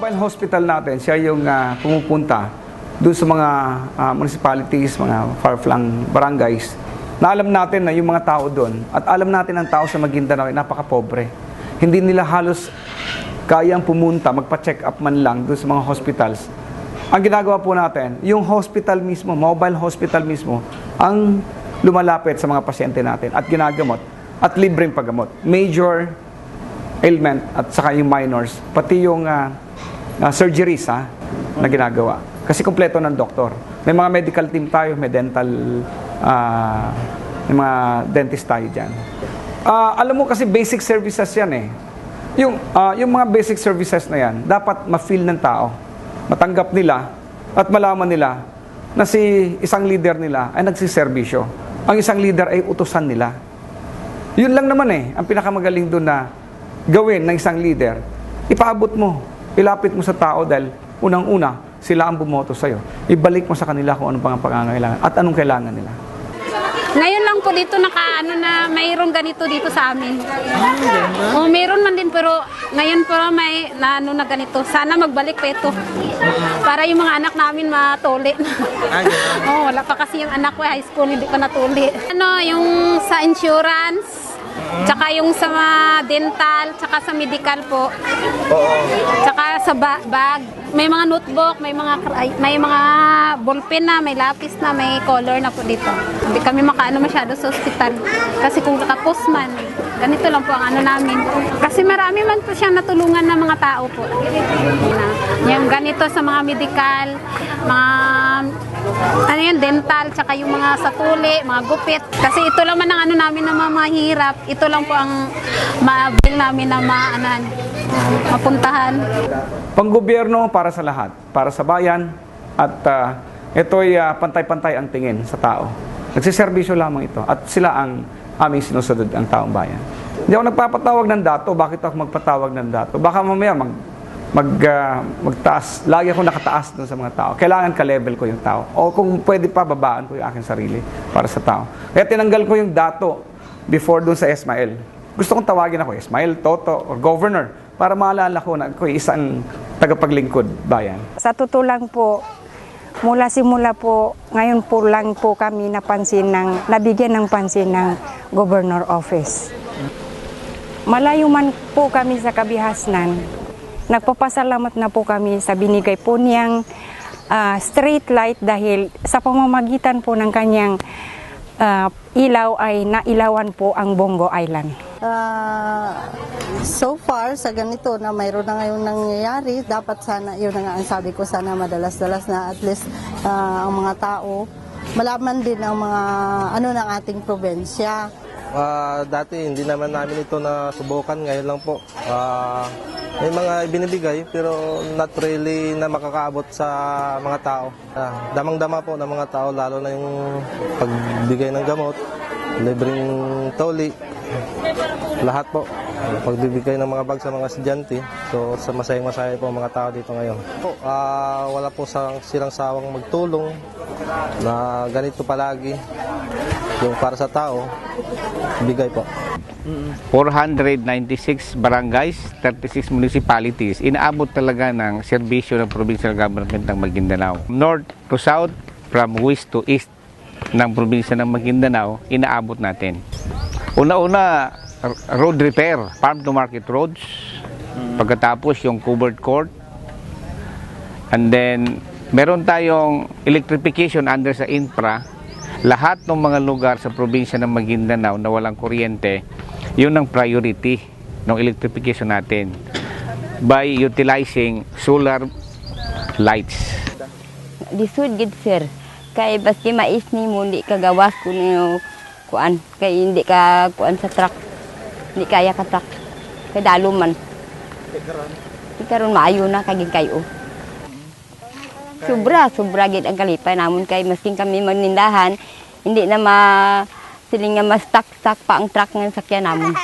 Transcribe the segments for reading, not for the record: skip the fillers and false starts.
mobile hospital natin, siya yung pumupunta doon sa mga municipalities, mga far-flung barangays, na alam natin na yung mga tao doon, at alam natin ang tao sa Maguindanao ay napaka-pobre. Hindi nila halos kayang pumunta, magpa-check up man lang doon sa mga hospitals. Ang ginagawa po natin, yung hospital mismo, mobile hospital mismo, ang lumalapit sa mga pasyente natin at ginagamot at libreng paggamot. Major ailment at saka yung minors, pati yung surgeries na ginagawa. Kasi kompleto ng doktor. May mga medical team tayo, may dental, may mga dentist tayo dyan. Alam mo kasi basic services yan eh. Yung mga basic services na yan, dapat ma-feel ng tao. Matanggap nila at malaman nila na si isang leader nila ay nagsiservisyo. Ang isang leader ay utusan nila. Yun lang naman eh, ang pinakamagaling doon na gawin ng isang leader. Ipaabot mo, ilapit mo sa tao dahil unang-una, sila ang bumoto sa'yo. Ibalik mo sa kanila kung ano pang ang pangangailangan at anong kailangan nila. Ngayon lang po dito na mayroong ganito dito sa amin. Mayroon man din pero ngayon po may na ganito. Sana magbalik pa ito. Para yung mga anak namin matuli. Wala pa kasi yung anak ko high school, hindi pa natuli. Yung sa insurance, tsaka yung sa dental, tsaka sa medical po. Tsaka sa bag, may mga notebook, may mga ballpen na, may lapis na, may color na po dito. Hindi kami makaano masyado sa ospital. Kasi kung kakapos man, ganito lang po ang ano namin. Kasi marami man po siyang natulungan ng mga tao po. Yung ganito sa mga medical, mga dental, tsaka yung mga satuli, mga gupit. Kasi ito lang man ang ano namin na mahirap. Ito lang po ang maabil namin na mapuntahan. Panggobyerno para sa lahat, para sa bayan, at ito'y pantay-pantay ang tingin sa tao. Nagsiservisyo lamang ito at sila ang aming sinusunod ang taong bayan. Hindi ako nagpapatawag ng dato. Bakit ako magpatawag ng dato? Baka mamaya magtaas. Lagi ako nakataas doon sa mga tao. Kailangan ka-level ko yung tao. O kung pwede pa, babaan ko yung aking sarili para sa tao. Kaya tinanggal ko yung dato before doon sa Ismael. Gusto kong tawagin ako Ismael, Toto, or Governor para maalala ko na ako'y isang tagapaglingkod bayan. Sa totoo lang po, mula simula po, ngayon po lang po kami nabigyan ng pansin ng Governor Office. Malayo man po kami sa kabihasnan, nagpapasalamat na po kami sa binigay po niyang street light dahil sa pamamagitan po ng kanyang ilaw ay nailawan po ang Bongo Island. So far, sa ganito na mayroon na ngayon nangyayari, dapat sana, yun na nga ang sabi ko, sana madalas-dalas na at least ang mga tao malaman din ang mga ng ating probensya. Dati hindi naman namin ito nasubukan, ngayon lang po. May mga ibinibigay pero not really na makakaabot sa mga tao. Damang-dama po ng mga tao, lalo na yung pagbigay ng gamot, libreng toli, lahat po. Pagbibigay ng mga bag sa mga estudyante. So sa masayang-masaya po ang mga tao dito ngayon. Wala po silang sawang magtulong na ganito palagi. Yung para sa tao, bigay po. 496 barangays, 36 municipalities, inaabot talaga ng serbisyo ng provincial government ng Maguindanao. North to south, from west to east ng probinsya ng Maguindanao, inaabot natin. Una-una, road repair, farm to market roads, pagkatapos yung covered court, and then meron tayong electrification under sa infra. Lahat ng mga lugar sa probinsya ng Maguindanao na walang kuryente, yun ang priority ng electrification natin by utilizing solar lights. Lisod gid sir, kay baski mais ni mo hindi ka gawas kuno kuan, kay hindi ka kuan sa truck, hindi kaya ka truck, kay dalo man. Di karon maayo na kaging kayo. Sobra gid ang kalipay namon kay masking kami magnindahan, hindi na siling nga ma-stuck pa ang truck ng sakyan namon.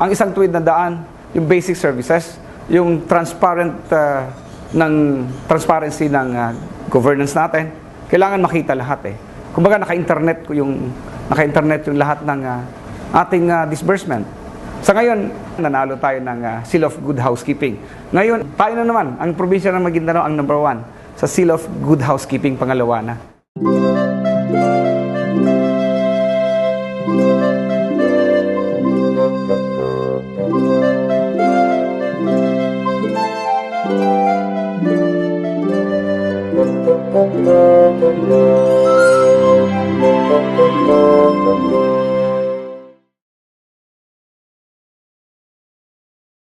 Ang isang tuwid na daan, yung basic services, yung transparency ng governance natin, kailangan makita lahat eh. Kumbaga naka-internet yung lahat ng ating disbursement. Sa ngayon, Nanalo tayo ng Seal of Good Housekeeping. Ngayon, tayo na naman, ang probinsya ng Maguindanao ang #1 sa Seal of Good Housekeeping, pangalawa na.